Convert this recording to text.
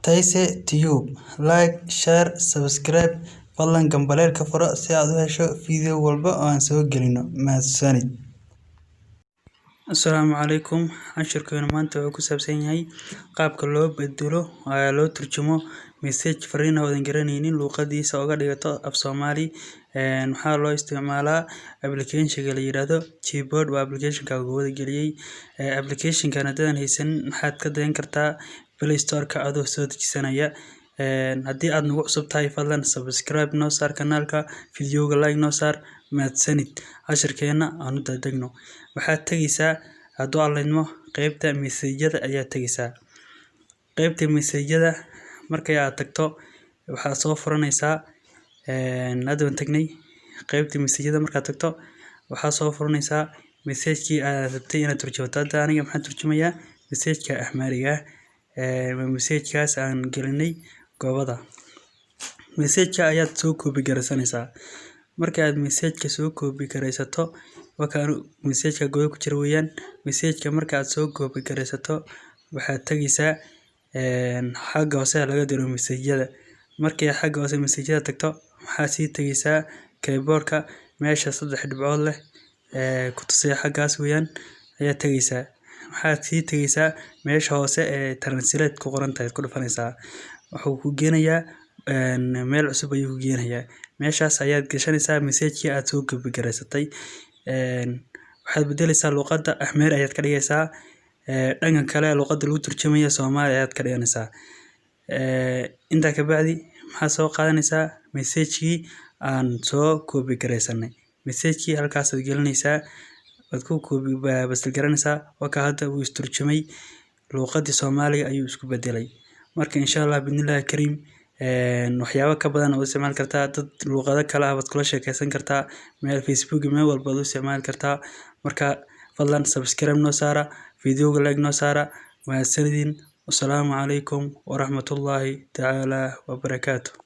Taise Tube. Like, share, subscribe. Fadlan gambaleelka furo si aad u hesho video walba oo aan soo gelino. Mahadsanid. Assalaamu calaykum. Cashirkeenu maanta wuxuu ku saabsan yahay qaabka loo bedelo loo turjumo message fariin oo aan garanaynin luqadiisa uga dhigato af Soomaali. Waxaa loo isticmaalaa application-ka la yiraahdo Gboard. Waa application-ka ugu wada geliyay. Application-kan haddaan haysan maxaad ka dayan kartaa Play Store-ka adoo soo dejisanaya. Haddii aad nagu cusub tahay fadlan subscribe noo saar kanaalka, videoga like noo saar. Mahadsanid. Cashirkeena aan u daadegno. Waxaad tagaysaa hadduu allaydmo qaybta message-yada ayaa tagaysaa. Qaybta message-yada markay aad tagto waxaad soo furanaysaa hadda tagnay qaybta message-yada markaad tagto waxaad soo furanaysaa message-kii aad rabtay inaad turjunto. Hadda aniga maxaan turjumayaa message-ka Ahmariga message-kaas aan gelinay goobada. Message-ka ayaad soo copy garaysanaysaa. Marka aad message-ka soo copy garaysato wakaan message-ka goob ku jira weeyaan. Message-ka marka aad soo copy garaysato waxaad tagaysaa xagga hoose laga diro message-yada. Markii xagga hoose message-yada tagto waxaad sii tagaysaa keyboard-ka meesha 3 dhibcood leh ku tusay xaggaas weeyaan ayaa tagaysaa. Waxaad sii tagaysaa meesha hoose translate ku qoran tahay ku dhufanaysaa. Wuxuu ku geenayaa meel cusub ayuu ku geenayaa. Meeshaas ayaad gashanaysaa message-kii aad soo copy garaysatay. Waxaad bedelaysaa luqadda Ahmar ayaad ka dhigaysaa. Dhangan kale luqadda lagu turjumayo Soomaali ayaad ka dhiganaysaa. Inta ka bacdi maxaa soo qaadanaysaa message-kii aan soo copy garaysanay. Message-kii halkaas aad gelinaysaa. Waad ku copy basal garanaysaa. Waka hadda uu isturjumay luqadda Soomaaliga ayuu isku bedelay. Marka insha Allah bidnillahi kariim waxyaabo ka badan oo isticmaal kartaa dad luqado kala ah kula sheekaysan kartaa meel Facebook meel walba oo isticmaal kartaa. Marka fadlan subscribe noo saara, videoga like noo saara. Mahadsanidin. Wassalaamu calaykum wa rahmatullahi ta'ala wa barakaatuh.